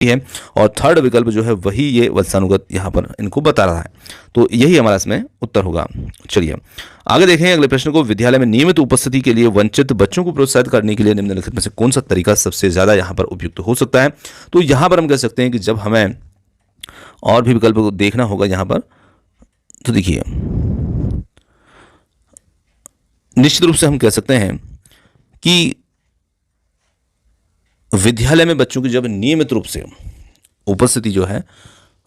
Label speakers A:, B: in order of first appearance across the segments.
A: है और थर्ड विकल्प जो है वही ये वंशानुगत यहाँ पर इनको बता रहा है। तो यही हमारा इसमें उत्तर होगा। चलिए आगे देखें अगले प्रश्न को। विद्यालय में नियमित उपस्थिति के लिए वंचित बच्चों को प्रोत्साहित करने के लिए निम्नलिखित में से कौन सा तरीका सबसे ज़्यादा यहाँ पर उपयुक्त हो सकता है? तो यहाँ पर हम कह सकते हैं कि जब हमें और भी विकल्प को देखना होगा यहाँ पर, तो देखिए निश्चित रूप से हम कह सकते हैं कि विद्यालय में बच्चों की जब नियमित रूप से उपस्थिति जो है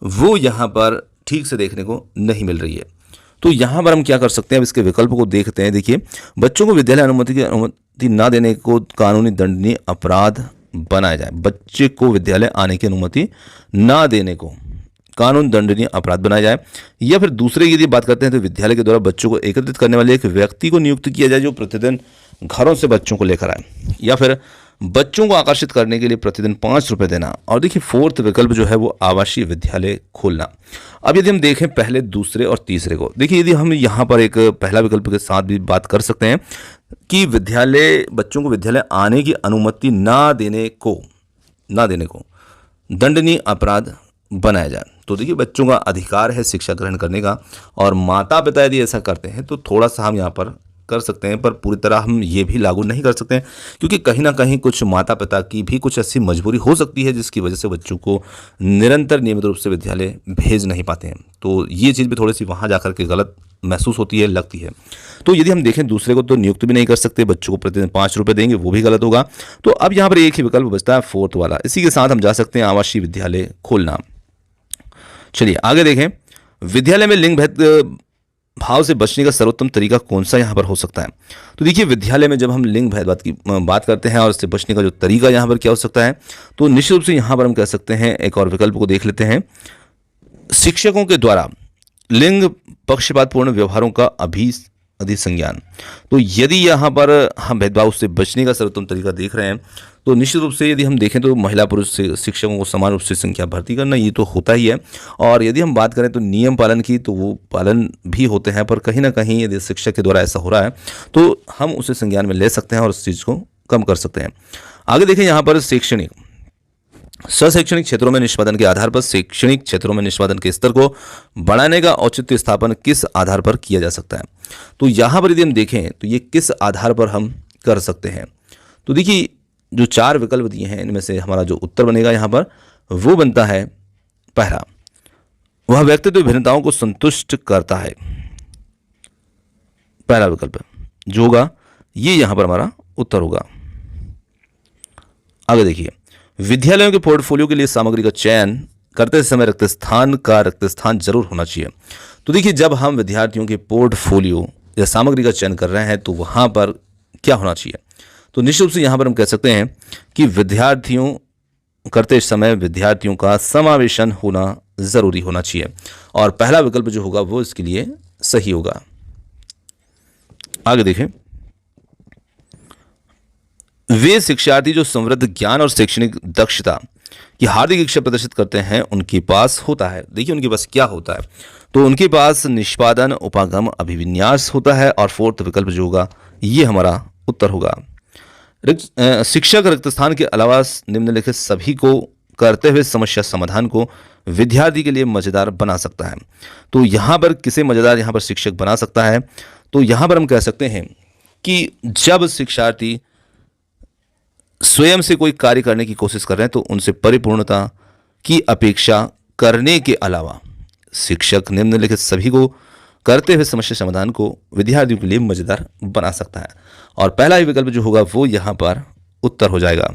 A: वो यहाँ पर ठीक से देखने को नहीं मिल रही है, तो यहाँ पर हम क्या कर सकते हैं? अब इसके विकल्प को देखते हैं। देखिए, बच्चों को विद्यालय अनुमति ना देने को कानूनी दंडनीय अपराध बनाया जाए। बच्चे को विद्यालय आने की अनुमति ना देने को कानून दंडनीय अपराध बनाया जाए। या फिर दूसरे की यदि बात करते हैं तो विद्यालय के द्वारा बच्चों को एकत्रित करने वाले एक व्यक्ति को नियुक्त किया जाए जो प्रतिदिन घरों से बच्चों को लेकर आए। या फिर बच्चों को आकर्षित करने के लिए प्रतिदिन 5 रुपये देना। और देखिए फोर्थ विकल्प जो है वो आवासीय विद्यालय खोलना। अब यदि हम देखें पहले, दूसरे और तीसरे को, देखिए यदि हम यहाँ पर एक पहला विकल्प के साथ भी बात कर सकते हैं कि विद्यालय बच्चों को विद्यालय आने की अनुमति ना देने को दंडनीय अपराध बनाया जाए। तो देखिए बच्चों का अधिकार है शिक्षा ग्रहण करने का, और माता पिता यदि ऐसा करते हैं तो थोड़ा सा हम यहाँ पर कर सकते हैं, पर पूरी तरह हम ये भी लागू नहीं कर सकते हैं, क्योंकि कहीं ना कहीं कुछ माता पिता की भी कुछ ऐसी मजबूरी हो सकती है जिसकी वजह से बच्चों को निरंतर नियमित रूप से विद्यालय भेज नहीं पाते हैं। तो ये चीज़ भी थोड़ी सी वहाँ जाकर के गलत महसूस होती है, लगती है। तो यदि हम देखें दूसरे को, तो नियुक्त भी नहीं कर सकते, बच्चों को प्रतिदिन 5 रुपये देंगे, वो भी गलत होगा। तो अब यहाँ पर एक ही विकल्प बचता है, फोर्थ वाला। इसी के साथ हम जा सकते हैं आवासीय विद्यालय खोलना। चलिए आगे देखें, विद्यालय में लिंग भेद भाव से बचने का सर्वोत्तम तरीका कौन सा यहाँ पर हो सकता है? तो देखिए विद्यालय में जब हम लिंग भेदभाव की बात करते हैं और इससे बचने का जो तरीका यहाँ पर क्या हो सकता है, तो निश्चित रूप से यहाँ पर हम कह सकते हैं, एक और विकल्प को देख लेते हैं, शिक्षकों के द्वारा लिंग पक्षपातपूर्ण व्यवहारों का अधिसंज्ञान। तो यदि यहाँ पर हम भेदभाव से बचने का सर्वोत्तम तरीका देख रहे हैं, तो निश्चित रूप से यदि हम देखें तो महिला पुरुष शिक्षकों को समान रूप से संख्या भर्ती करना, ये तो होता ही है। और यदि हम बात करें तो नियम पालन की, तो वो पालन भी होते हैं, पर कहीं ना कहीं यदि शिक्षक के द्वारा ऐसा हो रहा है तो हम उसे संज्ञान में ले सकते हैं और उस चीज़ को कम कर सकते हैं। आगे देखें यहाँ पर शैक्षणिक शैक्षणिक क्षेत्रों में निष्पादन के आधार पर शैक्षणिक क्षेत्रों में निष्पादन के स्तर को बढ़ाने का औचित्य स्थापन किस आधार पर किया जा सकता है? तो यहाँ पर यदि हम देखें तो ये किस आधार पर हम कर सकते हैं? तो देखिए जो 4 विकल्प दिए हैं इनमें से हमारा जो उत्तर बनेगा यहाँ पर वो बनता है पहला, वह व्यक्तित्व भिन्नताओं को संतुष्ट करता है। पहला विकल्प जो होगा ये यहाँ पर हमारा उत्तर होगा। आगे देखिए, विद्यालयों के पोर्टफोलियो के लिए सामग्री का चयन करते समय रिक्त स्थान जरूर होना चाहिए। तो देखिए जब हम विद्यार्थियों के पोर्टफोलियो या सामग्री का चयन कर रहे हैं तो वहाँ पर क्या होना चाहिए? तो निश्चित रूप से यहाँ पर हम कह सकते हैं कि विद्यार्थियों करते समय विद्यार्थियों का समावेशन होना ज़रूरी होना चाहिए, और पहला विकल्प जो होगा वो इसके लिए सही होगा। आगे देखें, वे शिक्षार्थी जो समृद्ध ज्ञान और शैक्षणिक दक्षता की हार्दिक इच्छा प्रदर्शित करते हैं उनके पास होता है। देखिए उनके पास क्या होता है? तो उनके पास निष्पादन, उपागम, अभिविन्यास होता है, और फोर्थ विकल्प जो होगा ये हमारा उत्तर होगा। शिक्षक रिक्त स्थान के अलावा निम्नलिखित सभी को करते हुए समस्या समाधान को विद्यार्थी के लिए मजेदार बना सकता है। तो यहाँ पर किसे मजेदार यहाँ पर शिक्षक बना सकता है? तो यहाँ पर हम कह सकते हैं कि जब शिक्षार्थी स्वयं से कोई कार्य करने की कोशिश कर रहे हैं तो उनसे परिपूर्णता की अपेक्षा करने के अलावा शिक्षक निम्नलिखित सभी को करते हुए समस्या समाधान को विद्यार्थियों के लिए मजेदार बना सकता है, और पहला ही विकल्प जो होगा वो यहाँ पर उत्तर हो जाएगा।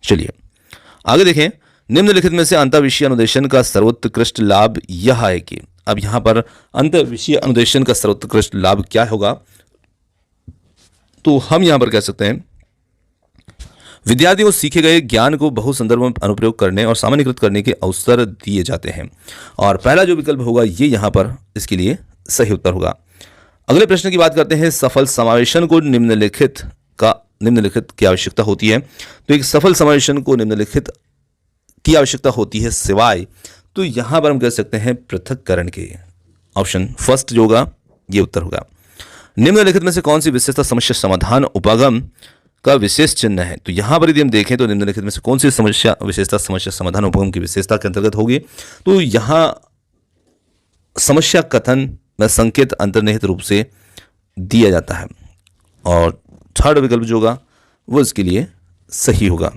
A: चलिए आगे देखें, निम्नलिखित में से अंतर्विषयीय अनुदेशन का सर्वोत्कृष्ट लाभ यह है कि, अब यहाँ पर अंतर्विषयीय अनुदेशन का सर्वोत्कृष्ट लाभ क्या होगा? तो हम यहां पर कह सकते हैं विद्यार्थियों को सीखे गए ज्ञान को बहु संदर्भ में अनुप्रयोग करने और सामान्यीकृत करने के अवसर दिए जाते हैं, और पहला जो विकल्प होगा ये यहां पर इसके लिए सही उत्तर होगा। अगले प्रश्न की बात करते हैं, सफल समावेशन को निम्नलिखित की आवश्यकता होती है। तो एक सफल समावेशन को निम्नलिखित की आवश्यकता होती है सिवाय, तो यहां पर हम कह सकते हैं पृथक्करण के। ऑप्शन फर्स्ट जो होगा ये उत्तर होगा। निम्नलिखित में से कौन सी विशेषता समस्या समाधान उपागम का विशेष चिन्ह है। तो यहाँ पर यदि हम देखें तो निम्नलिखित में से कौन सी समस्या विशेषता समस्या समाधान उपगम की विशेषता के अंतर्गत होगी? तो यहाँ समस्या कथन में संकेत अंतर्निहित रूप से दिया जाता है और थर्ड विकल्प जो होगा वो इसके लिए सही होगा।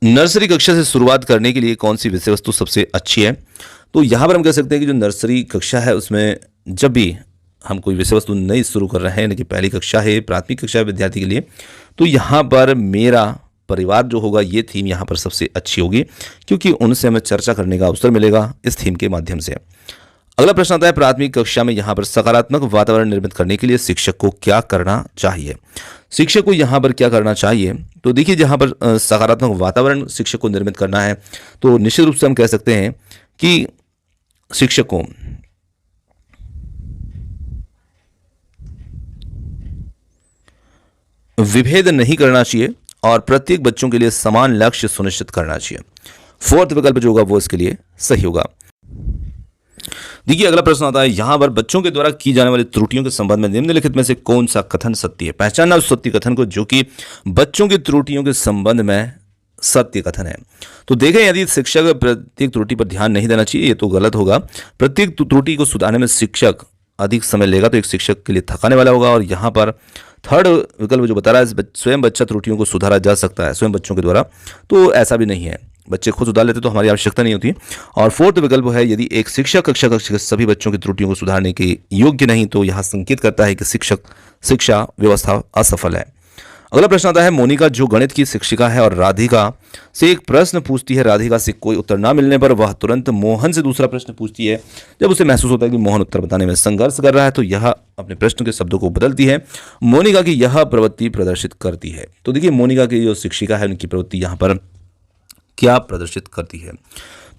A: नर्सरी कक्षा से शुरुआत करने के लिए कौन सी विषय वस्तु सबसे अच्छी है? तो यहाँ पर हम कह सकते हैं कि जो नर्सरी कक्षा है उसमें जब भी हम कोई विषय वस्तु नई शुरू कर रहे हैं, यानी कि पहली कक्षा है, प्राथमिक कक्षा है विद्यार्थी के लिए, तो यहाँ पर मेरा परिवार जो होगा ये थीम यहाँ पर सबसे अच्छी होगी, क्योंकि उनसे हमें चर्चा करने का अवसर मिलेगा इस थीम के माध्यम से। अगला प्रश्न आता है प्राथमिक कक्षा में यहाँ पर सकारात्मक वातावरण निर्मित करने के लिए शिक्षक को क्या करना चाहिए? शिक्षक को यहाँ पर क्या करना चाहिए? तो देखिए, जहाँ पर सकारात्मक वातावरण शिक्षक को निर्मित करना है तो निश्चित रूप से हम कह सकते हैं कि शिक्षक को विभेद नहीं करना चाहिए और प्रत्येक बच्चों के लिए समान लक्ष्य सुनिश्चित करना चाहिए। फोर्थ विकल्प जो होगा वो इसके लिए सही होगा। देखिए, अगला प्रश्न आता है यहां पर बच्चों के द्वारा की जाने वाली त्रुटियों के संबंध में निम्नलिखित में से कौन सा कथन सत्य है? पहचानना उस सत्य कथन को जो कि बच्चों की त्रुटियों के संबंध में सत्य कथन है। तो देखें, यदि शिक्षक प्रत्येक त्रुटि पर ध्यान नहीं देना चाहिए, ये तो गलत होगा। प्रत्येक त्रुटि को सुधारने में शिक्षक अधिक समय लेगा तो एक शिक्षक के लिए थकाने वाला होगा। और यहाँ पर थर्ड विकल्प जो बता रहा है स्वयं बच्चा त्रुटियों को सुधारा जा सकता है स्वयं बच्चों के द्वारा, तो ऐसा भी नहीं है। बच्चे खुद सुधार लेते तो हमारी आवश्यकता नहीं होती। और फोर्थ विकल्प है यदि एक शिक्षक कक्षा के सभी बच्चों की त्रुटियों को सुधारने के योग्य नहीं, तो यह संकेत करता है कि शिक्षा व्यवस्था असफल है। अगला प्रश्न आता है मोनिका जो गणित की शिक्षिका है और राधिका से एक प्रश्न पूछती है। राधिका से कोई उत्तर ना मिलने पर वह तुरंत मोहन से दूसरा प्रश्न पूछती है। जब उसे महसूस होता है कि मोहन उत्तर बताने में संघर्ष कर रहा है तो यह अपने प्रश्न के शब्दों को बदलती है। मोनिका की यह प्रवृत्ति प्रदर्शित करती है। तो देखिए, मोनिका की जो शिक्षिका है उनकी प्रवृत्ति यहाँ पर क्या प्रदर्शित करती है?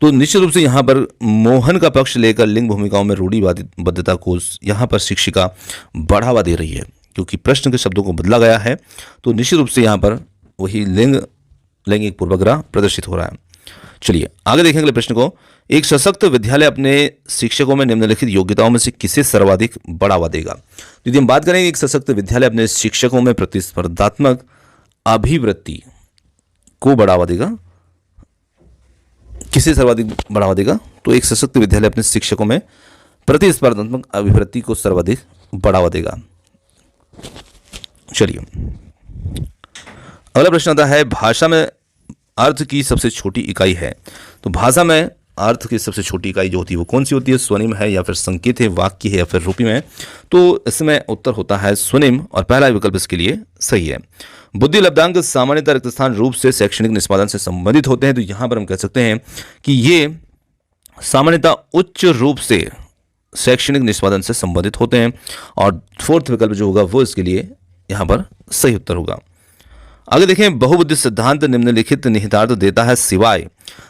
A: तो निश्चित रूप से यहाँ पर मोहन का पक्ष लेकर लिंग भूमिकाओं में रूढ़िबद्धता को यहाँ पर शिक्षिका बढ़ावा दे रही है, क्योंकि प्रश्न के शब्दों को बदला गया है। तो निश्चित रूप से यहाँ पर वही लैंगिक पूर्वाग्रह प्रदर्शित हो रहा है। चलिए आगे देखेंगे अगले प्रश्न को। एक सशक्त विद्यालय अपने शिक्षकों में निम्नलिखित योग्यताओं में से किसे सर्वाधिक बढ़ावा देगा? यदि हम बात करें एक सशक्त विद्यालय अपने शिक्षकों में प्रतिस्पर्धात्मक अभिवृत्ति को बढ़ावा देगा, किसे सर्वाधिक बढ़ावा देगा? तो एक सशक्त विद्यालय अपने शिक्षकों में प्रतिस्पर्धात्मक अभिवृत्ति को सर्वाधिक बढ़ावा देगा। चलिए अगला प्रश्न आता है भाषा में अर्थ की सबसे छोटी इकाई है। तो भाषा में अर्थ की सबसे छोटी इकाई जो होती है वो कौन सी होती है? स्वनिम है या फिर संकेत है, वाक्य है या फिर रूपी में? तो इसमें उत्तर होता है स्वनिम और पहला विकल्प इसके लिए सही है। बुद्धि लब्धांक सामान्यतः रिक्त स्थान रूप से शैक्षणिक निष्पादन से संबंधित होते हैं। तो यहां पर हम कह सकते हैं कि ये सामान्यतः उच्च रूप से शैक्षणिक निष्पादन से संबंधित होते हैं और फोर्थ विकल्प जो होगा वो इसके लिए यहां पर सही उत्तर होगा। आगे देखें, बहुबुद्धि सिद्धांत निम्नलिखित निहितार्थ देता है सिवाय।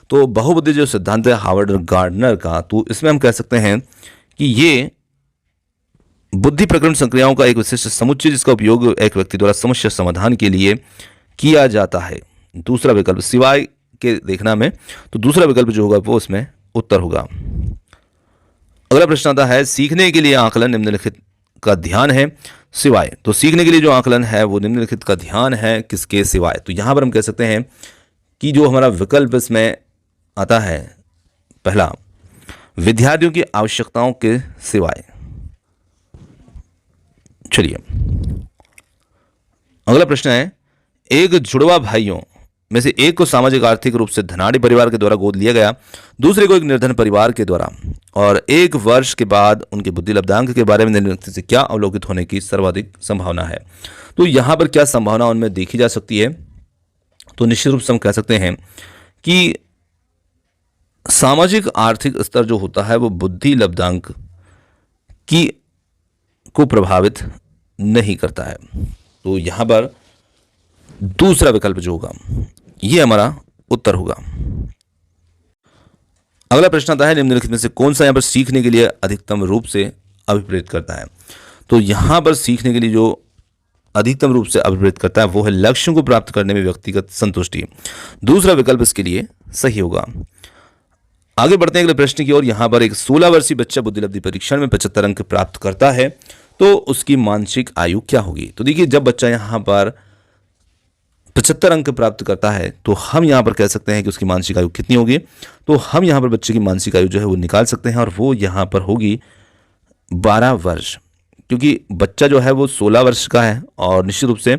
A: तो बहुबुद्धि जो सिद्धांत है हार्वर्ड गार्डनर का, तो इसमें हम कह सकते हैं कि ये बुद्धि प्रकरण संक्रियाओं का एक विशिष्ट समुच्चय जिसका उपयोग एक व्यक्ति द्वारा समस्या समाधान के लिए किया जाता है। दूसरा विकल्प सिवाय के देखना में, तो दूसरा विकल्प जो होगा वो इसमें उत्तर होगा। अगला प्रश्न आता है सीखने के लिए आकलन निम्नलिखित का ध्यान है सिवाय। तो सीखने के लिए जो आकलन है वो निम्नलिखित का ध्यान है किसके सिवाय? तो यहां पर हम कह सकते हैं कि जो हमारा विकल्प इसमें आता है पहला, विद्यार्थियों की आवश्यकताओं के सिवाय। चलिए अगला प्रश्न है एक जुड़वा भाइयों में से एक को सामाजिक आर्थिक रूप से धनाढ़ी परिवार के द्वारा गोद लिया गया, दूसरे को एक निर्धन परिवार के द्वारा, और एक वर्ष के बाद उनके बुद्धि लब्धांक के बारे में निम्नलिखित से क्या अवलोकित होने की सर्वाधिक संभावना है? तो यहां पर क्या संभावना उनमें देखी जा सकती है? तो निश्चित रूप से हम कह सकते हैं कि सामाजिक आर्थिक स्तर जो होता है वो बुद्धि लब्धांक की को प्रभावित नहीं करता है। तो यहां पर दूसरा विकल्प जो होगा ये हमारा उत्तर होगा। अगला प्रश्न आता है निम्नलिखित में से कौन सा यहां पर सीखने के लिए अधिकतम रूप से अभिप्रेत करता है? तो यहां पर सीखने के लिए जो अधिकतम रूप से अभिप्रेत करता है वो है लक्ष्यों को प्राप्त करने में व्यक्तिगत संतुष्टि। दूसरा विकल्प इसके लिए सही होगा। आगे बढ़ते हैं अगले प्रश्न की ओर। यहाँ पर एक 16 वर्षीय बच्चा बुद्धिलब्धि परीक्षण में 75 अंक प्राप्त करता है तो उसकी मानसिक आयु क्या होगी। तो देखिए, जब बच्चा यहाँ पर 75 अंक प्राप्त करता है तो हम यहाँ पर कह सकते हैं कि उसकी मानसिक आयु कितनी होगी। तो हम यहाँ पर बच्चे की मानसिक आयु जो है वो निकाल सकते हैं और वो यहाँ पर होगी 12 वर्ष, क्योंकि बच्चा जो है वो 16 वर्ष का है और निश्चित रूप से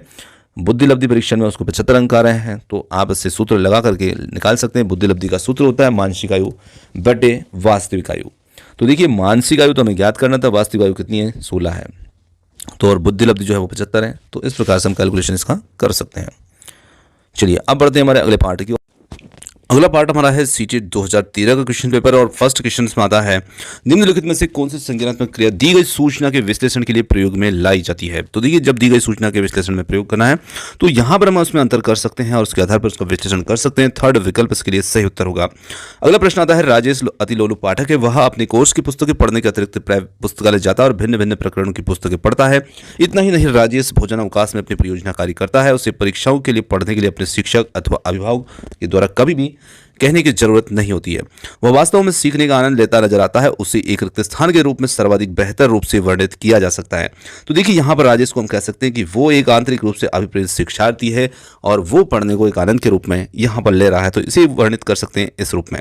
A: बुद्धिलब्धि परीक्षण में उसको 75 अंक आ रहे हैं। तो आप इससे सूत्र लगा करके निकाल सकते हैं। बुद्धिलब्धि का सूत्र होता है मानसिक आयु बटे वास्तविक आयु। तो देखिए, मानसिक आयु तो हमें ज्ञात करना था, वास्तविक आयु कितनी है, 16 है, तो और बुद्धिलब्धि जो है वो 75 है। तो इस प्रकार से हम कैलकुलेशन इसका कर सकते हैं। चलिए अब बढ़ते हैं हमारे अगले पार्ट की। अगला पार्ट हमारा है सीटेट 2013 का क्वेश्चन पेपर और फर्स्ट क्वेश्चन इसमें आता है, निम्नलिखित में से कौन सी संज्ञानात्मक क्रिया दी गई सूचना के विश्लेषण के लिए प्रयोग में लाई जाती है। तो देखिए, जब दी गई सूचना के विश्लेषण में प्रयोग करना है तो यहाँ पर हम उसमें अंतर कर सकते हैं और उसके आधार पर उसका विश्लेषण कर सकते हैं। थर्ड विकल्प इसके लिए सही उत्तर होगा। अगला प्रश्न आता है, राजेश अतिलोलु पाठक है, वह अपने कोर्स की पुस्तकें पढ़ने के अतिरिक्त पुस्तकालय जाता है और भिन्न भिन्न प्रकरणों की पुस्तकें पढ़ता है। इतना ही नहीं, राजेश भोजन अवकाश में अपनी परियोजना कार्य करता है। उसे परीक्षाओं के लिए पढ़ने के लिए अपने शिक्षक अथवा अभिभावक के द्वारा कभी भी कहने की जरूरत नहीं होती है। वह वास्तव में सीखने का आनंद लेता नजर आता है। उसे एक रिक्त स्थान के रूप में सर्वाधिक बेहतर रूप से वर्णित किया जा सकता है। तो देखिए, यहाँ पर राजेश को हम कह सकते हैं कि वो एक आंतरिक रूप से अभिप्रेत शिक्षार्थी है और वो पढ़ने को एक आनंद के रूप में यहाँ पर ले रहा है। तो इसे वर्णित कर सकते हैं इस रूप में।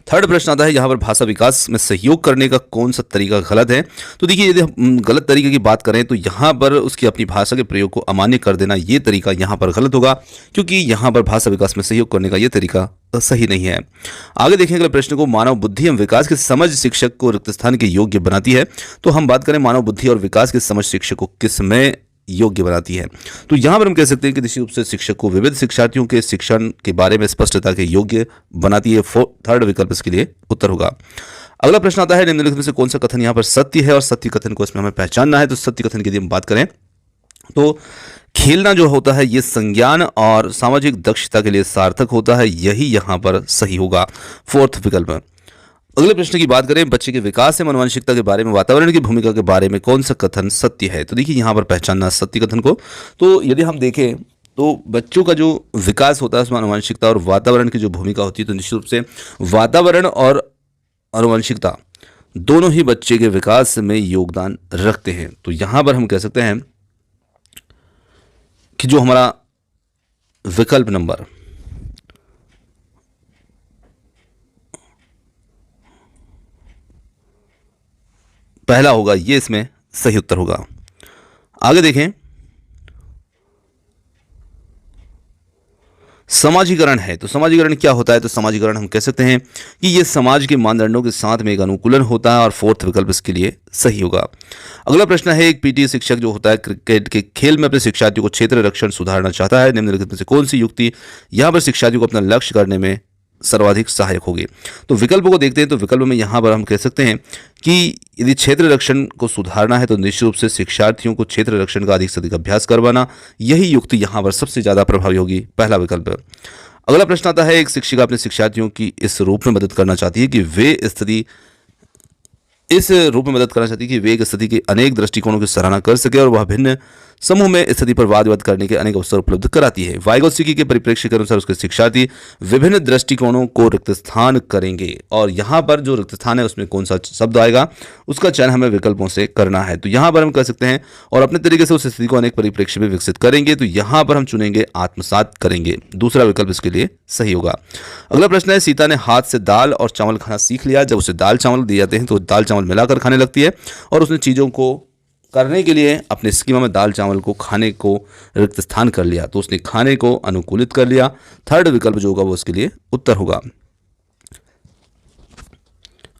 A: थर्ड प्रश्न आता है, यहाँ पर भाषा विकास में सहयोग करने का कौन सा तरीका गलत है। तो देखिए, यदि हम गलत तरीके की बात करें तो यहाँ पर उसकी अपनी भाषा के प्रयोग को अमान्य कर देना, ये तरीका यहाँ पर गलत होगा, क्योंकि यहाँ पर भाषा विकास में सहयोग करने का ये तरीका सही नहीं है। आगे देखें अगले प्रश्न को, मानव बुद्धि एवं विकास की समझ शिक्षक को रिक्त स्थान के योग्य बनाती है। तो हम बात करें मानव बुद्धि और विकास की समझ शिक्षक को किसमें योग्य बनाती है। तो यहाँ पर हम कह सकते हैं कि निश्चित रूप से शिक्षक को विविध शिक्षार्थियों के शिक्षण के बारे में स्पष्टता के योग्य बनाती है। थर्ड विकल्प इसके लिए उत्तर होगा। अगला प्रश्न आता है, निम्नलिखित में से कौन सा कथन यहाँ पर सत्य है और सत्य कथन को इसमें हमें पहचानना है। तो सत्य कथन की यदि हम बात करें तो खेलना जो होता है ये संज्ञान और सामाजिक दक्षता के लिए सार्थक होता है, यही यहाँ पर सही होगा, फोर्थ विकल्प। अगले प्रश्न की बात करें, बच्चे के विकास से आनुवंशिकता के बारे में वातावरण की भूमिका के बारे में कौन सा कथन सत्य है। तो देखिए, यहाँ पर पहचानना सत्य कथन को। तो यदि हम देखें तो बच्चों का जो विकास होता है उसमें आनुवंशिकता और वातावरण की जो भूमिका होती है, तो निश्चित रूप से वातावरण और आनुवंशिकता दोनों ही बच्चे के विकास में योगदान रखते हैं। तो यहाँ पर हम कह सकते हैं कि जो हमारा विकल्प नंबर पहला होगा, ये इसमें सही उत्तर होगा। आगे देखें, समाजीकरण है। तो समाजीकरण क्या होता है। तो समाजीकरण हम कह सकते हैं कि ये समाज के मानदंडों के साथ में एक अनुकूलन होता है और फोर्थ विकल्प इसके लिए सही होगा। अगला प्रश्न है, एक पीटी शिक्षक जो होता है क्रिकेट के खेल में अपने शिक्षार्थियों को क्षेत्र रक्षण सुधारना चाहता है। निम्नलिखित में से कौन सी युक्ति यहाँ पर शिक्षार्थियों को अपना लक्ष्य करने में सर्वाधिक सहायक होगी। तो विकल्पों को देखते हैं। तो विकल्प में यहाँ पर हम कह सकते हैं कि यदि क्षेत्र रक्षण को सुधारना है तो निश्चित रूप से शिक्षार्थियों को क्षेत्र रक्षण का अधिक से अधिक अभ्यास करवाना, यही युक्ति यहाँ पर सबसे ज़्यादा प्रभावी होगी, पहला विकल्प। अगला प्रश्न आता है, एक शिक्षिका अपने शिक्षार्थियों की इस रूप में मदद करना चाहती है कि वे एक स्थिति के अनेक दृष्टिकोणों की सराहना कर सके और वह भिन्न समूह में स्थिति पर वाद विवाद करने के अनेक अवसर उपलब्ध कराती है। वाइगोत्स्की के परिप्रेक्ष्य के अनुसार उसके शिक्षार्थी विभिन्न दृष्टिकोणों को रिक्त स्थान करेंगे और यहाँ पर जो रिक्त स्थान है उसमें कौन सा शब्द आएगा उसका चयन हमें विकल्पों से करना है। तो यहाँ पर हम कर सकते हैं और अपने तरीके से उस स्थिति को अनेक परिप्रेक्ष्य में विकसित करेंगे। तो यहाँ पर हम चुनेंगे आत्मसात करेंगे, दूसरा विकल्प इसके लिए सही होगा। अगला प्रश्न है, सीता ने हाथ से दाल और चावल खाना सीख लिया। जब उसे दाल चावल दिए जाते हैं तो दाल चावल मिलाकर खाने लगती है और उसने चीज़ों को करने के लिए अपने स्कीमा में दाल चावल को खाने को रिक्त स्थान कर लिया। तो उसने खाने को अनुकूलित कर लिया। थर्ड विकल्प जो होगा वो इसके लिए उत्तर होगा।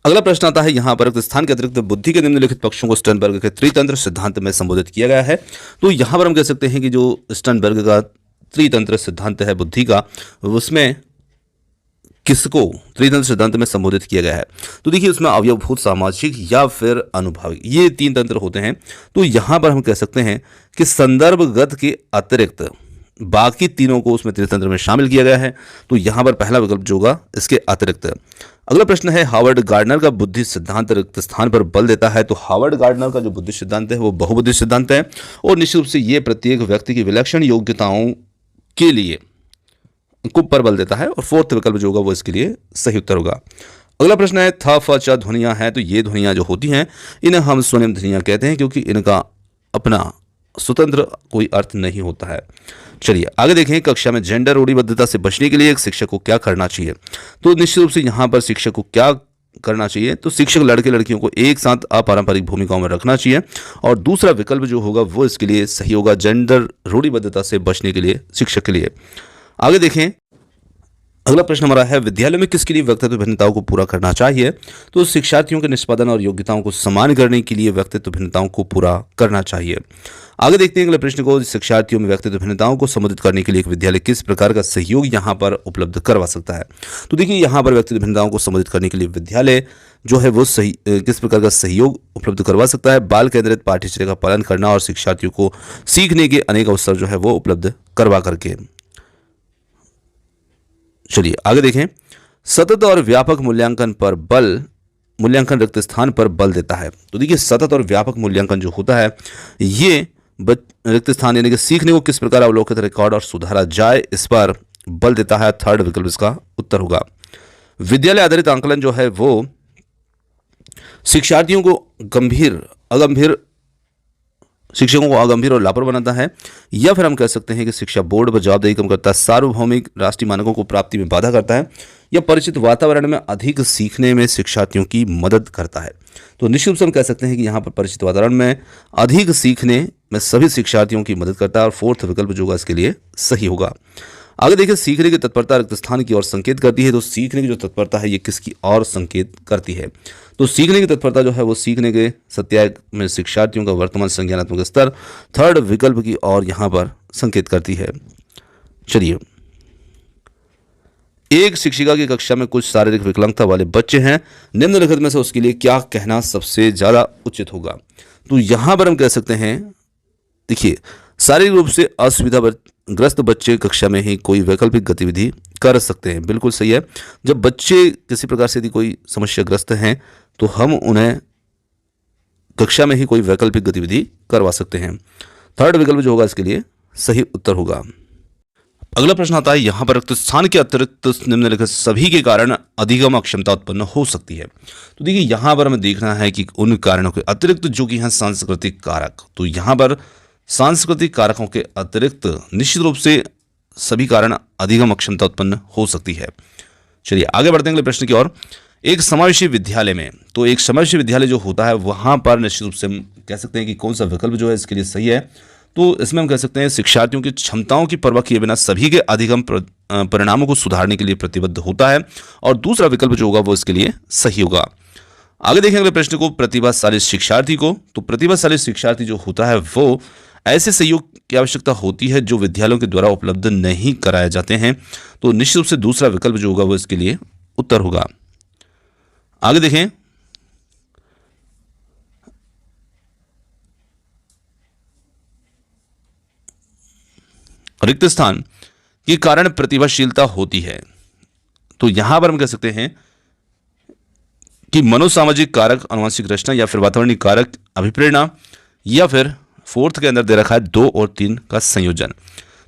A: अगला प्रश्न आता है, यहाँ पर रिक्त स्थान के अतिरिक्त बुद्धि के निम्नलिखित पक्षों को स्टर्नबर्ग के त्रितंत्र सिद्धांत में संबोधित किया गया है। तो यहाँ पर हम कह सकते हैं कि जो स्टर्नबर्ग का त्रितंत्र सिद्धांत है बुद्धि का, उसमें किसको त्रितंत्र सिद्धांत में संबोधित किया गया है। तो देखिए, उसमें अवयवभूत, सामाजिक या फिर अनुभविक, ये तीन तंत्र होते हैं। तो यहाँ पर हम कह सकते हैं कि संदर्भगत के अतिरिक्त बाकी तीनों को उसमें त्रितंत्र में शामिल किया गया है। तो यहाँ पर पहला विकल्प जो होगा इसके अतिरिक्त। अगला प्रश्न है, हार्वर्ड गार्डनर का बुद्धि सिद्धांत रिक्त स्थान पर बल देता है। तो हार्वर्ड गार्डनर का जो बुद्धि सिद्धांत है वो बहुबुद्धि सिद्धांत है और निश्चित रूप से ये प्रत्येक व्यक्ति की विलक्षण योग्यताओं के लिए को पर बल देता है, और फोर्थ विकल्प जो होगा वो इसके लिए सही उत्तर होगा। अगला प्रश्न है, थ फ च ध्वनियां हैं, तो ये ध्वनियां जो होती हैं इन्हें हम स्वनिम ध्वनियां कहते हैं, क्योंकि इनका अपना स्वतंत्र कोई अर्थ नहीं होता है। चलिए आगे देखें, कक्षा में जेंडर रूढ़िबद्धता से बचने के लिए एक शिक्षक को क्या करना चाहिए। तो निश्चित रूप से यहाँ पर शिक्षक को क्या करना चाहिए, तो शिक्षक लड़के लड़कियों को एक साथ अपारंपरिक भूमिकाओं में रखना चाहिए, और दूसरा विकल्प जो होगा वो इसके लिए सही होगा, जेंडर रूढ़िबद्धता से बचने के लिए शिक्षक के लिए। आगे देखें, अगला प्रश्न हमारा है, विद्यालय में किसके लिए व्यक्तित्व भिन्नताओं को पूरा करना चाहिए। तो शिक्षार्थियों के निष्पादन और योग्यताओं को समान करने के लिए व्यक्तित्व भिन्नताओं को पूरा करना चाहिए। आगे देखते हैं अगले प्रश्न को, शिक्षार्थियों में व्यक्तित्व भिन्नताओं को संबोधित करने के लिए एक विद्यालय किस प्रकार का सहयोग यहाँ पर उपलब्ध करवा सकता है। तो देखिए, यहाँ पर व्यक्तित्व भिन्नताओं को संबोधित करने के लिए विद्यालय जो है वो सही किस प्रकार का सहयोग उपलब्ध करवा सकता है। बाल केंद्रित पाठ्यचर्या का पालन करना और शिक्षार्थियों को सीखने के अनेक अवसर जो है वो उपलब्ध करवा करके। चलिए आगे देखें, सतत और व्यापक मूल्यांकन रिक्त स्थान पर बल देता है। तो देखिए, सतत और व्यापक मूल्यांकन जो होता है ये रिक्त स्थान यानी कि सीखने को किस प्रकार अवलोकित, रिकॉर्ड और सुधारा जाए, इस पर बल देता है। थर्ड विकल्प इसका उत्तर होगा। विद्यालय आधारित आंकलन जो है वो शिक्षार्थियों को शिक्षकों को अगंभीर और लापरवाह बनाता है, या फिर हम कह सकते हैं कि शिक्षा बोर्ड पर जवाबदेही कम करता है, सार्वभौमिक राष्ट्रीय मानकों को प्राप्ति में बाधा करता है, या परिचित वातावरण में अधिक सीखने में शिक्षार्थियों की मदद करता है। तो निश्चित रूप से हम कह सकते हैं कि यहाँ पर परिचित वातावरण में अधिक सीखने में सभी शिक्षार्थियों की मदद करता है, और फोर्थ विकल्प जो होगा इसके लिए सही होगा। आगे देखिए, सीखने की तत्परता रिक्त स्थान की ओर संकेत करती है। तो सीखने की जो तत्परता है ये किसकी ओर संकेत करती है। तो सीखने की तत्परता जो है वो सीखने के सत्याग्रह में शिक्षार्थियों का वर्तमान संज्ञानात्मक स्तर थर्ड विकल्प की ओर यहाँ पर संकेत करती है। चलिए, एक शिक्षिका की कक्षा में कुछ शारीरिक विकलांगता वाले बच्चे हैं, निम्नलिखित में से उसके लिए क्या कहना सबसे ज्यादा उचित होगा। तो यहां पर हम कह सकते हैं, देखिए, शारीरिक रूप से असुविधाग्रस्त बच्चे कक्षा में ही कोई वैकल्पिक गतिविधि कर सकते हैं। बिल्कुल सही है। जब बच्चे किसी प्रकार से यदि कोई समस्याग्रस्त हैं तो हम उन्हें कक्षा में ही कोई वैकल्पिक गतिविधि करवा सकते हैं। थर्ड विकल्प जो होगा इसके लिए सही उत्तर होगा। अगला प्रश्न आता है, यहां पर रिक्त स्थान के अतिरिक्त निम्नलिखित सभी के कारण अधिगम अक्षमता उत्पन्न हो सकती है। तो देखिए, यहां पर हमें देखना है कि उन कारणों के अतिरिक्त जो कि हैं सांस्कृतिक कारक। तो यहां पर सांस्कृतिक कारकों के अतिरिक्त निश्चित रूप से सभी कारण अधिगम अक्षमता उत्पन्न हो सकती है। चलिए आगे बढ़ते हैं अगले प्रश्न की ओर। एक समावेशी विद्यालय में, तो एक समावेशी विद्यालय जो होता है वहां पर निश्चित रूप से हम कह सकते हैं कि कौन सा विकल्प जो है इसके लिए सही है। तो इसमें हम कह सकते हैं शिक्षार्थियों की क्षमताओं की परवाह किए बिना सभी के अधिगम परिणामों को सुधारने के लिए प्रतिबद्ध होता है, और दूसरा विकल्प जो होगा वो इसके लिए सही होगा। आगे देखें अगले प्रश्न को, प्रतिभाशाली शिक्षार्थी को। तो प्रतिभाशाली शिक्षार्थी जो होता है वो ऐसे सहयोग की आवश्यकता होती है जो विद्यालयों के द्वारा उपलब्ध नहीं कराए जाते हैं। तो निश्चित रूप से दूसरा विकल्प जो होगा वो इसके लिए उत्तर होगा। आगे देखें, रिक्त स्थान के कारण प्रतिभाशीलता होती है। तो यहां पर हम कह सकते हैं कि मनोसामाजिक कारक, आनुवंशिक रचना, या फिर वातावरणीय कारक, अभिप्रेरणा, या फिर फोर्थ के अंदर दे रखा है 2 और 3 का संयोजन।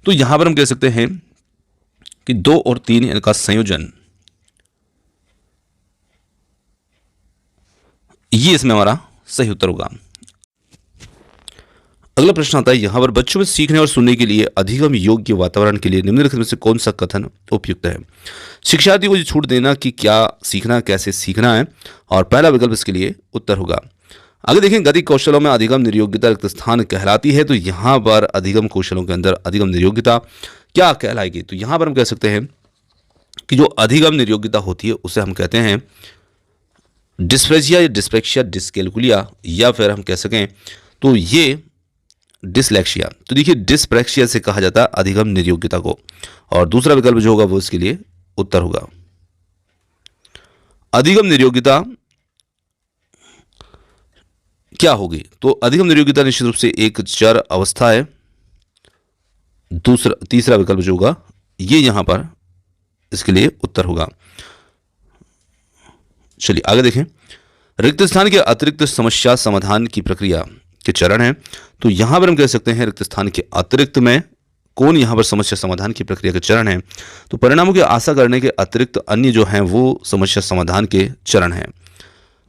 A: तो यहां पर हम कह सकते हैं कि 2 और 3 का संयोजन, ये इसमें हमारा सही उत्तर होगा। अगला प्रश्न आता है, यहां पर बच्चों में सीखने और सुनने के लिए अधिगम योग्य वातावरण के लिए निम्नलिखित में से कौन सा कथन उपयुक्त है। शिक्षार्थी को छूट देना कि क्या सीखना, कैसे सीखना है, और पहला विकल्प इसके लिए उत्तर होगा। आगे देखें, गतिक कौशलों में अधिगम निर्योग्यता रिक्त स्थान कहलाती है। तो यहां पर अधिगम कौशलों के अंदर अधिगम निर्योग्यता क्या कहलाएगी। तो यहां पर हम कह सकते हैं कि जो अधिगम निर्योग्यता होती है उसे हम कहते हैं डिस्प्रेजिया या डिस्पेक्सिया, डिस्कैलकुलिया, या फिर हम कह सकें तो ये डिसलेक्सिया। तो देखिए, डिस्प्रेक्सिया से कहा जाता है अधिगम निर्योग्यता को, और दूसरा विकल्प जो होगा वो इसके लिए उत्तर होगा। अधिगम निर्योग्यता क्या होगी। तो अधिगम निर्योग्यता निश्चित रूप से एक चर अवस्था है। तीसरा विकल्प जो होगा ये यहां पर इसके लिए उत्तर होगा। चलिए आगे देखें, रिक्त स्थान के अतिरिक्त समस्या समाधान की प्रक्रिया के चरण हैं। तो यहां पर हम कह सकते हैं रिक्त स्थान के अतिरिक्त में कौन यहाँ पर समस्या समाधान की प्रक्रिया के चरण है? तो परिणामों की आशा करने के अतिरिक्त अन्य जो हैं वो समस्या समाधान के चरण हैं।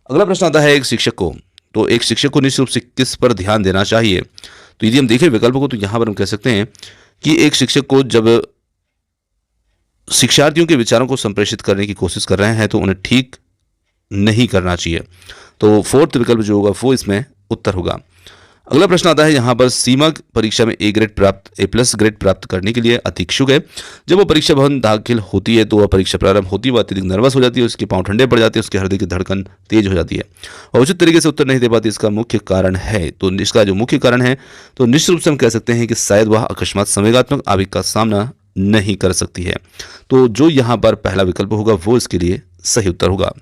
A: अगला प्रश्न आता है एक शिक्षक को, तो एक शिक्षक को निश्चित रूप से किस पर ध्यान देना चाहिए? तो यदि हम देखें विकल्पों को तो यहाँ पर हम कह सकते हैं कि एक शिक्षक को जब शिक्षार्थियों के विचारों को संप्रेषित करने की कोशिश कर रहे हैं तो उन्हें ठीक नहीं करना चाहिए। तो फोर्थ विकल्प जो होगा वो इसमें उत्तर होगा। अगला प्रश्न आता है यहाँ पर सीमा परीक्षा में A+ ग्रेड प्राप्त करने के लिए अति इच्छुक है। जब वो परीक्षा भवन दाखिल होती है तो वह परीक्षा प्रारंभ होती है वह अत्यधिक नर्वस हो जाती है, उसके पांव ठंडे पड़ जाते हैं, उसके हृदय की धड़कन तेज हो जाती है और उचित तरीके से उत्तर नहीं दे पाती। इसका मुख्य कारण है, तो इसका जो मुख्य कारण है तो निश्चित रूप से हम कह सकते हैं कि शायद वह अकस्मात संवेगात्मक आवेग का सामना नहीं कर सकती है। तो जो यहाँ पर पहला विकल्प होगा वो इसके लिए सही उत्तर होगा।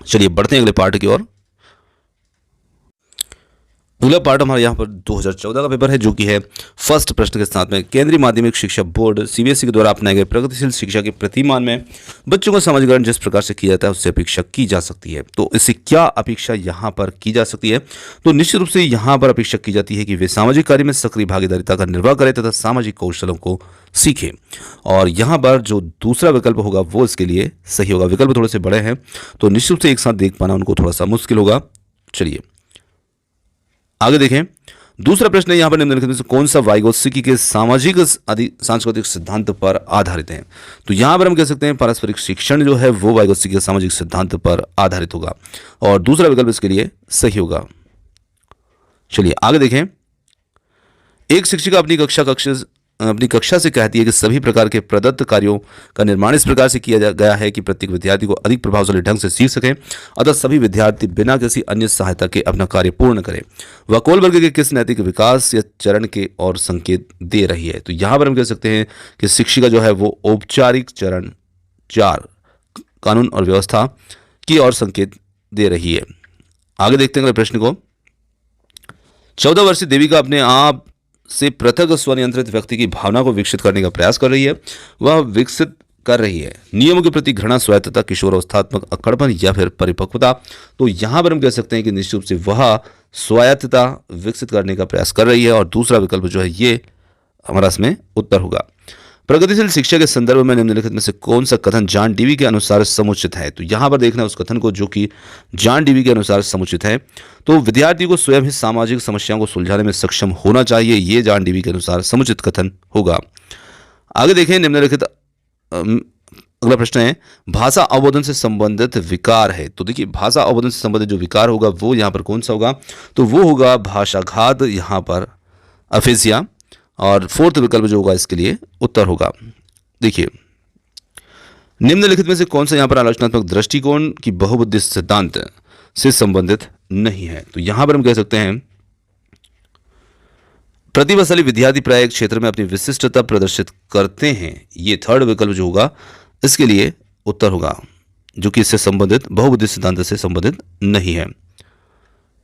A: चलिए बढ़ते हैं अगले पार्ट की ओर। अगला पार्ट हमारा यहाँ पर 2014 का पेपर है जो कि है फर्स्ट प्रश्न के साथ में केंद्रीय माध्यमिक शिक्षा बोर्ड CBSE के द्वारा अपनाए गए प्रगतिशील शिक्षा के प्रतिमान में बच्चों का समाज ग्रहण जिस प्रकार से किया जाता है उससे अपेक्षा की जा सकती है। तो इससे क्या अपेक्षा यहाँ पर की जा सकती है? तो निश्चित रूप से यहाँ पर अपेक्षा की जाती है कि वे सामाजिक कार्य में सक्रिय भागीदारिता का निर्वाह करें तथा सामाजिक कौशलों को सीखें। और यहाँ पर जो दूसरा विकल्प होगा वो इसके लिए सही होगा। विकल्प थोड़े से बड़े हैं तो निश्चित रूप से एक साथ देख पाना उनको थोड़ा सा मुश्किल होगा। चलिए आगे देखें। दूसरा प्रश्न है यहाँ पर निम्नलिखित में से कौन सा वाइगोत्स्की के सामाजिक सांस्कृतिक सिद्धांत पर आधारित है? तो यहाँ पर हम कह सकते हैं पारस्परिक शिक्षण जो है वो वाइगोत्स्की के सामाजिक सिद्धांत पर आधारित होगा और दूसरा विकल्प इसके लिए सही होगा। चलिए आगे देखें। एक शिक्षिका अपनी कक्षा से कहती है कि सभी प्रकार के प्रदत्त कार्यों का निर्माण इस प्रकार से किया गया है कि प्रत्येक विद्यार्थी को अधिक प्रभावशाली ढंग से सीख सके, अतः सभी विद्यार्थी बिना किसी अन्य सहायता के अपना कार्य पूर्ण करें। वह कोलबर्ग के किस नैतिक विकास या चरण के और संकेत दे रही है? तो यहाँ पर हम कह सकते हैं कि शिक्षिका जो है वो औपचारिक चरण 4 कानून और व्यवस्था की और संकेत दे रही है। आगे देखते हैं अगले प्रश्न को। 14 वर्षीय देविका अपने आप से पृथक स्वनियंत्रित व्यक्ति की भावना को विकसित करने का प्रयास कर रही है। वह विकसित कर रही है नियमों के प्रति घृणा, स्वायत्तता, किशोरावस्थात्मक अक्कड़पन या फिर परिपक्वता। तो यहां पर हम कह सकते हैं कि निश्चित रूप से वह स्वायत्तता विकसित करने का प्रयास कर रही है और दूसरा विकल्प जो है ये हमारा इसमें उत्तर होगा। प्रगतिशील शिक्षा के संदर्भ में निम्नलिखित में से कौन सा कथन जॉन डीवी के अनुसार समुचित है? तो यहां पर देखना उस कथन को जो कि जॉन डीवी के अनुसार समुचित है। तो विद्यार्थी को स्वयं ही सामाजिक समस्याओं को सुलझाने में सक्षम होना चाहिए, ये जॉन डीवी के अनुसार समुचित कथन होगा। आगे देखें निम्नलिखित अगला प्रश्न है भाषा अवबोधन से संबंधित विकार है। तो देखिए भाषा अवबोधन से संबंधित जो विकार होगा वो यहाँ पर कौन सा होगा? तो वो होगा भाषाघात, यहाँ पर अफेजिया और फोर्थ विकल्प जो होगा इसके लिए उत्तर होगा। देखिए निम्नलिखित में से कौन सा यहाँ पर आलोचनात्मक दृष्टिकोण की बहुबुद्धि सिद्धांत से संबंधित नहीं है? तो यहां पर हम कह सकते हैं प्रतिभाशाली विद्यार्थी प्राय एक क्षेत्र में अपनी विशिष्टता प्रदर्शित करते हैं, ये थर्ड विकल्प जो होगा इसके लिए उत्तर होगा, जो कि इससे संबंधित बहुबुद्धि सिद्धांत से संबंधित नहीं है।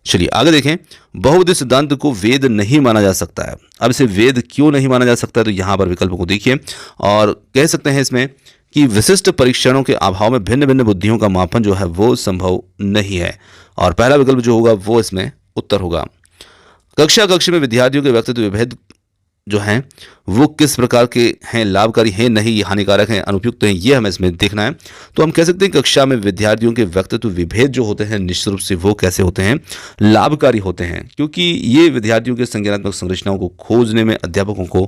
A: चलिए आगे देखें। बहुबुद्धि सिद्धांत को वेद नहीं माना जा सकता है। अब इसे वेद क्यों नहीं माना जा सकता है? तो यहां पर विकल्प को देखिए और कह सकते हैं इसमें कि विशिष्ट परीक्षणों के अभाव में भिन्न भिन्न बुद्धियों का मापन जो है वो संभव नहीं है और पहला विकल्प जो होगा वो इसमें उत्तर होगा। कक्षा में विद्यार्थियों के व्यक्तित्व विभेद जो हैं वो किस प्रकार के हैं, लाभकारी हैं, नहीं हानिकारक हैं, अनुपयुक्त हैं, ये हमें इसमें देखना है। तो हम कह सकते हैं कक्षा में विद्यार्थियों के व्यक्तित्व विभेद जो होते हैं निश्चित रूप से वो कैसे होते हैं? लाभकारी होते हैं, क्योंकि ये विद्यार्थियों के संज्ञानात्मक संरचनाओं को खोजने में अध्यापकों को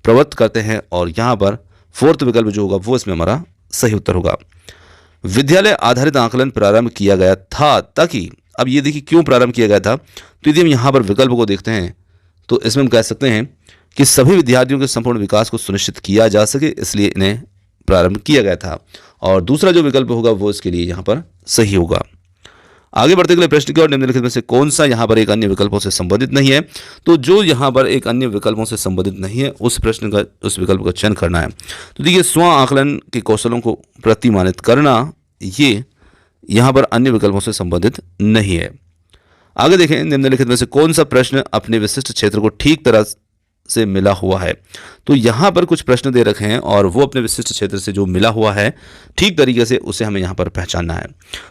A: प्रवृत्त करते हैं और यहाँ पर फोर्थ विकल्प जो होगा वो इसमें हमारा सही उत्तर होगा। विद्यालय आधारित आकलन प्रारंभ किया गया था ताकि, अब ये देखिए क्यों प्रारंभ किया गया था? तो यदि हम यहाँ पर विकल्प को देखते हैं तो इसमें हम कह सकते हैं कि सभी विद्यार्थियों के संपूर्ण विकास को सुनिश्चित किया जा सके, इसलिए इन्हें प्रारंभ किया गया था और दूसरा जो विकल्प होगा वो इसके लिए यहाँ पर सही होगा। आगे बढ़ते हुए प्रश्न की ओर निम्नलिखित में से कौन सा यहाँ पर एक अन्य विकल्पों से संबंधित नहीं है? तो जो यहाँ पर एक अन्य विकल्पों से संबंधित नहीं है उस विकल्प का चयन करना है। तो देखिए स्व आकलन के कौशलों को प्रतिमानित करना, ये यहाँ पर अन्य विकल्पों से संबंधित नहीं है। आगे देखें निम्नलिखित में से कौन सा प्रश्न अपने विशिष्ट क्षेत्र को ठीक तरह से मिला हुआ है। तो यहाँ पर कुछ प्रश्न दे रखे हैं और वो अपने विशिष्ट क्षेत्र से जो मिला हुआ है ठीक तरीके से उसे हमें यहाँ पर पहचानना है।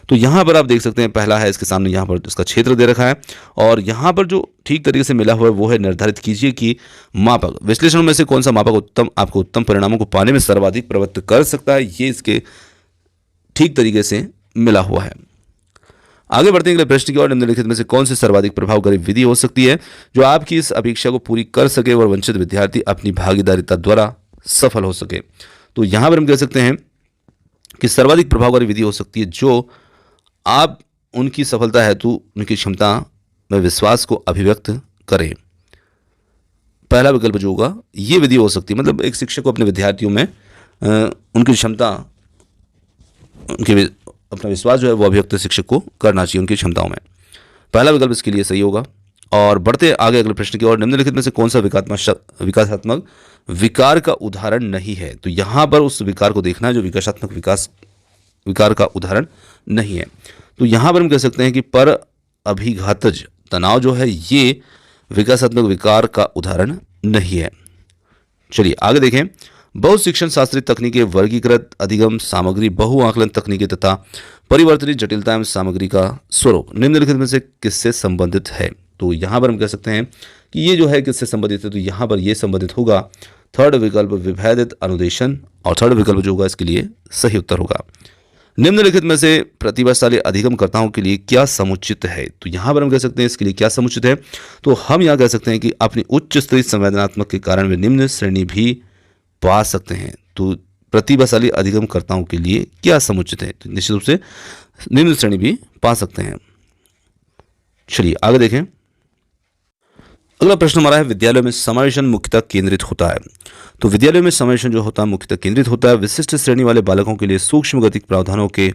A: तो यहाँ पर आप देख सकते हैं, पहला है इसके सामने यहाँ पर उसका क्षेत्र दे रखा है और यहाँ पर जो ठीक तरीके से मिला हुआ है वो है निर्धारित कीजिए कि मापक विश्लेषण में से कौन सा मापक आपको उत्तम परिणामों को पाने में सर्वाधिक प्रवृत्त कर सकता है। ये इसके ठीक तरीके से मिला हुआ है। आगे बढ़ते हैं अगले प्रश्न की ओर। निम्नलिखित में से कौन सी सर्वाधिक प्रभावकारी विधि हो सकती है जो आपकी इस अपेक्षा को पूरी कर सके और वंचित विद्यार्थी अपनी भागीदारिता द्वारा सफल हो सके। तो यहां पर हम कह सकते हैं कि सर्वाधिक प्रभावकारी विधि हो सकती है जो आप उनकी सफलता हेतु उनकी क्षमता में विश्वास को अभिव्यक्त करें। पहला विकल्प जो होगा ये विधि हो सकती है, मतलब एक शिक्षक को अपने विद्यार्थियों में उनकी क्षमता, उनके अपना विश्वास जो है वो अभिव्यक्त शिक्षक को करना चाहिए उनकी क्षमताओं में। पहला विकल्प इसके लिए सही होगा। और बढ़ते आगे अगले प्रश्न की ओर। निम्नलिखित में से कौन सा विकासात्मक विकार का उदाहरण नहीं है। तो यहाँ पर उस विकार को देखना है जो विकासात्मक विकार का उदाहरण नहीं है। तो यहाँ पर हम कह सकते हैं कि पर अभिघातज तनाव जो है ये विकासात्मक विकार का उदाहरण नहीं है। चलिए आगे देखें। बहु शिक्षण शास्त्री तकनीकें वर्गीकृत अधिगम सामग्री बहु आकलन तकनीकें तथा परिवर्तनीय जटिलता एवं सामग्री का स्वरूप निम्नलिखित में से किससे संबंधित है। तो यहाँ पर हम कह सकते हैं कि ये जो है किससे संबंधित है। तो यहाँ पर ये संबंधित होगा थर्ड विकल्प विभेदित अनुदेशन, और थर्ड विकल्प जो होगा इसके लिए सही उत्तर होगा। निम्नलिखित में से प्रतिभाशाली अधिगमकर्ताओं के लिए क्या समुचित है। तो यहाँ पर हम कह सकते हैं इसके लिए क्या समुचित है। तो हम यहाँ कह सकते हैं कि अपनी उच्च स्तरीय संवेदनात्मक के कारण वे निम्न श्रेणी भी पा सकते हैं। तो प्रतिभाशाली अधिगमकर्ताओं के लिए क्या समुचित है। तो निश्चित रूप से निम्न श्रेणी भी पा सकते हैं। चलिए आगे देखें। अगला प्रश्न हमारा है विद्यालयों में समावेशन मुख्यतः केंद्रित होता है। तो विद्यालयों में समावेशन जो होता है मुख्यतः केंद्रित होता है विशिष्ट श्रेणी वाले बालकों के लिए सूक्ष्म गतिक प्रावधानों के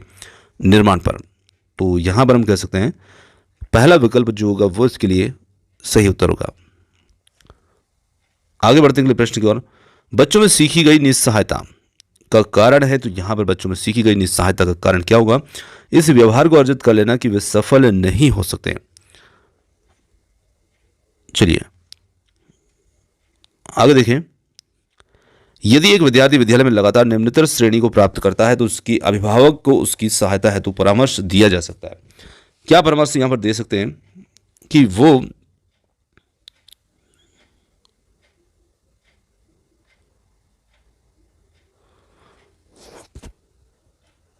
A: निर्माण पर। तो यहां पर हम कह सकते हैं पहला विकल्प जो होगा वो इसके लिए सही उत्तर होगा। आगे बढ़ते हैं अगले प्रश्न की ओर। बच्चों में सीखी गई निस्सहायता का कारण है। तो यहां पर बच्चों में सीखी गई निस्सहायता का कारण क्या होगा। इस व्यवहार को अर्जित कर लेना कि वे सफल नहीं हो सकते। चलिए आगे देखें। यदि एक विद्यार्थी विद्यालय में लगातार निम्नतर श्रेणी को प्राप्त करता है तो उसकी अभिभावक को उसकी सहायता हेतु परामर्श दिया जा सकता है। क्या परामर्श यहां पर दे सकते हैं कि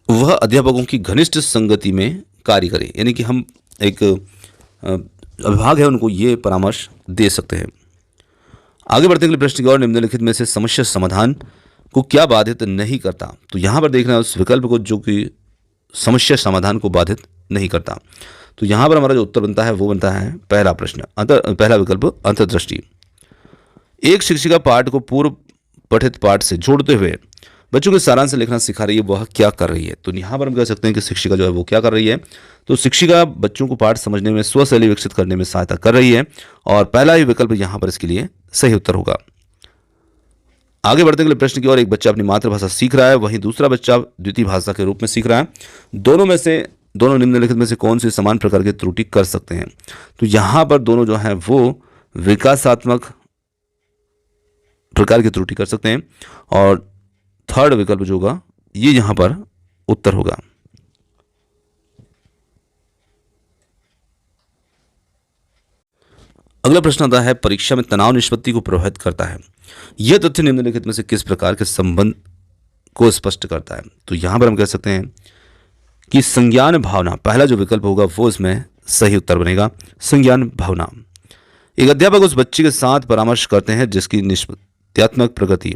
A: वह अध्यापकों की घनिष्ठ संगति में कार्य करे, यानी कि हम एक अभिभावक है उनको ये परामर्श दे सकते हैं। आगे बढ़ते हैं प्रश्न की ओर। निम्नलिखित में से समस्या समाधान को क्या बाधित नहीं करता। तो यहां पर देखना है उस विकल्प को जो कि समस्या समाधान को बाधित नहीं करता। तो यहां पर हमारा जो उत्तर बनता है वो बनता है पहला विकल्प अंतर्दृष्टि। एक शिक्षिका पाठ को पूर्व पठित पाठ से जोड़ते हुए बच्चों के सारांश लिखना सिखा रही है, वह क्या कर रही है। तो यहाँ पर हम कह सकते हैं कि शिक्षिका जो है वो क्या कर रही है। तो शिक्षिका बच्चों को पाठ समझने में स्वशैली विकसित करने में सहायता कर रही है और पहला ही विकल्प यहाँ पर इसके लिए सही उत्तर होगा। आगे बढ़ते हैं प्रश्न की ओर। एक बच्चा अपनी मातृभाषा सीख रहा है, वहीं दूसरा बच्चा द्वितीय भाषा के रूप में सीख रहा है। दोनों निम्नलिखित में से कौन सी समान प्रकार की त्रुटि कर सकते हैं। तो यहाँ पर दोनों जो है वो विकासात्मक प्रकार की त्रुटि कर सकते हैं और थर्ड विकल्प जो होगा ये यहां पर उत्तर होगा। अगला प्रश्न आता है परीक्षा में तनाव निष्पत्ति को प्रभावित करता है। यह तथ्य निम्नलिखित में से किस प्रकार के संबंध को स्पष्ट करता है। तो यहां पर हम कह सकते हैं कि संज्ञान भावना, पहला जो विकल्प होगा वो इसमें सही उत्तर बनेगा। संज्ञान भावना। एक अध्यापक उस बच्चे के साथ परामर्श करते हैं जिसकी निष्पत्त्यात्मक प्रगति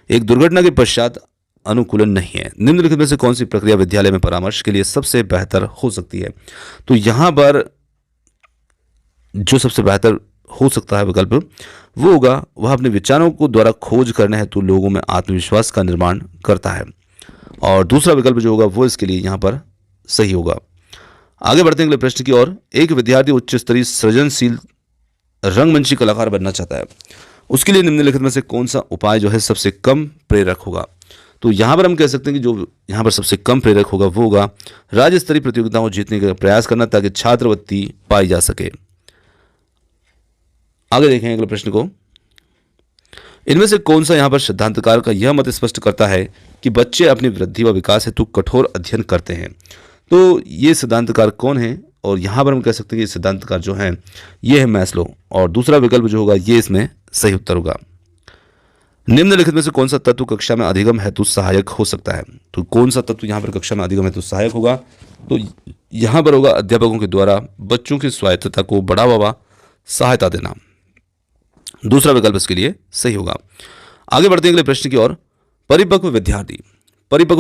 A: एक दुर्घटना के पश्चात अनुकूलन नहीं है। निम्नलिखित में से कौन सी प्रक्रिया विद्यालय में परामर्श के लिए सबसे बेहतर हो सकती है। तो यहां पर जो सबसे बेहतर हो सकता है विकल्प वो होगा वह अपने विचारों को द्वारा खोज करने हेतु लोगों में आत्मविश्वास का निर्माण करता है और दूसरा विकल्प जो होगा वो इसके लिए यहां पर सही होगा। आगे बढ़ते हैं अगले प्रश्न की ओर। एक विद्यार्थी उच्च स्तरीय सृजनशील रंगमंची कलाकार बनना चाहता है, उसके लिए निम्नलिखित में से कौन सा उपाय जो है सबसे कम प्रेरक होगा। तो यहाँ पर हम कह सकते हैं कि जो यहाँ पर सबसे कम प्रेरक होगा वो होगा राज्य स्तरीय प्रतियोगिताओं को जीतने का प्रयास करना ताकि छात्रवृत्ति पाई जा सके। आगे देखें अगले प्रश्न को। इनमें से कौन सा यहाँ पर सिद्धांतकार का यह मत स्पष्ट करता है कि बच्चे अपनी वृद्धि व विकास हेतु कठोर अध्ययन करते हैं? तो ये सिद्धांतकार कौन है? और यहाँ पर हम कह सकते हैं कि ये सिद्धांतकार जो हैं ये है मैस्लो, और दूसरा विकल्प जो होगा ये इसमें सही उत्तर होगा। निम्नलिखित में से कौन सा तत्व कक्षा में अधिगम हेतु सहायक हो सकता है? तो कौन सा तत्व यहाँ पर कक्षा में अधिगम हेतु सहायक होगा? तो यहाँ पर होगा अध्यापकों के द्वारा बच्चों की स्वायत्तता को बढ़ावा व सहायता देना। दूसरा विकल्प इसके लिए सही होगा। आगे बढ़ते हैं अगले प्रश्न की ओर। परिपक्व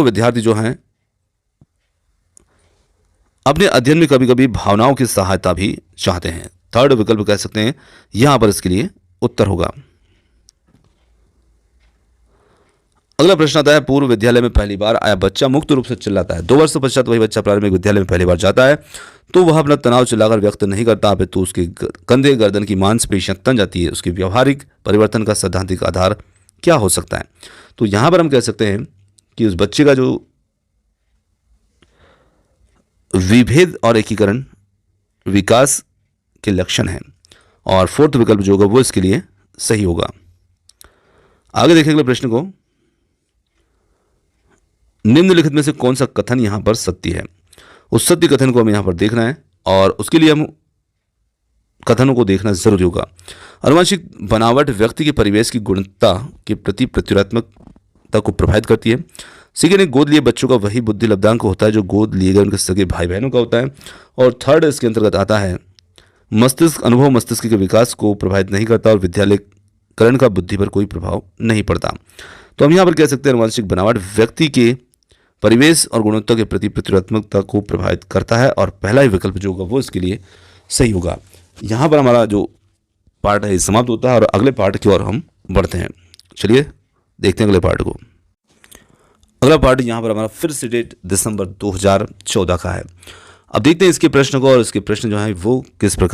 A: विद्यार्थी जो हैं अपने अध्ययन में कभी कभी भावनाओं की सहायता भी चाहते हैं। थर्ड विकल्प कह सकते हैं यहां पर इसके लिए उत्तर होगा। अगला प्रश्न आता है, पूर्व विद्यालय में पहली बार आया बच्चा मुक्त रूप से चिल्लाता है। 2 वर्ष पश्चात वही बच्चा प्रारंभिक विद्यालय में पहली बार जाता है तो वह अपना तनाव चिल्लाकर व्यक्त नहीं करता, अपितु उसके कंधे गर्दन की मांसपेशियां तन जाती है। उसके व्यवहारिक परिवर्तन का सैद्धांतिक आधार क्या हो सकता है? तो यहां पर हम कह सकते हैं कि उस बच्चे का जो विभेद और एकीकरण विकास के लक्षण हैं, और फोर्थ विकल्प जो होगा वो इसके लिए सही होगा। आगे देखेंगे प्रश्न को। निम्नलिखित में से कौन सा कथन यहां पर सत्य है? उस सत्य कथन को हमें यहां पर देखना है, और उसके लिए हम कथनों को देखना जरूरी होगा। आनुवंशिक बनावट व्यक्ति के परिवेश की गुणवत्ता के प्रति प्रत्युत्पादकता को प्रभावित करती है। सेकेंड है, गोद लिए बच्चों का वही बुद्धि लब्धांक होता है जो गोद लिए गए उनके सगे भाई बहनों का होता है। और थर्ड इसके अंतर्गत आता है, मस्तिष्क अनुभव मस्तिष्क के विकास को प्रभावित नहीं करता और विद्यालयकरण का बुद्धि पर कोई प्रभाव नहीं पड़ता। तो हम यहाँ पर कह सकते हैं आनुवंशिक बनावट व्यक्ति के परिवेश और गुणवत्ता के प्रति प्रत्युत्पादकता को प्रभावित करता है, और पहला ही विकल्प जो होगा वो इसके लिए सही होगा। यहाँ पर हमारा जो पार्ट है समाप्त होता है और अगले पार्ट की ओर हम बढ़ते हैं। चलिए देखते हैं अगले पार्ट को। अगला पार्ट यहाँ पर हमारा फिर से डेट दिसंबर 2014 का है। अब देखते हैं इसके प्रश्न को, और इसके प्रश्न जो है वो किस प्रकार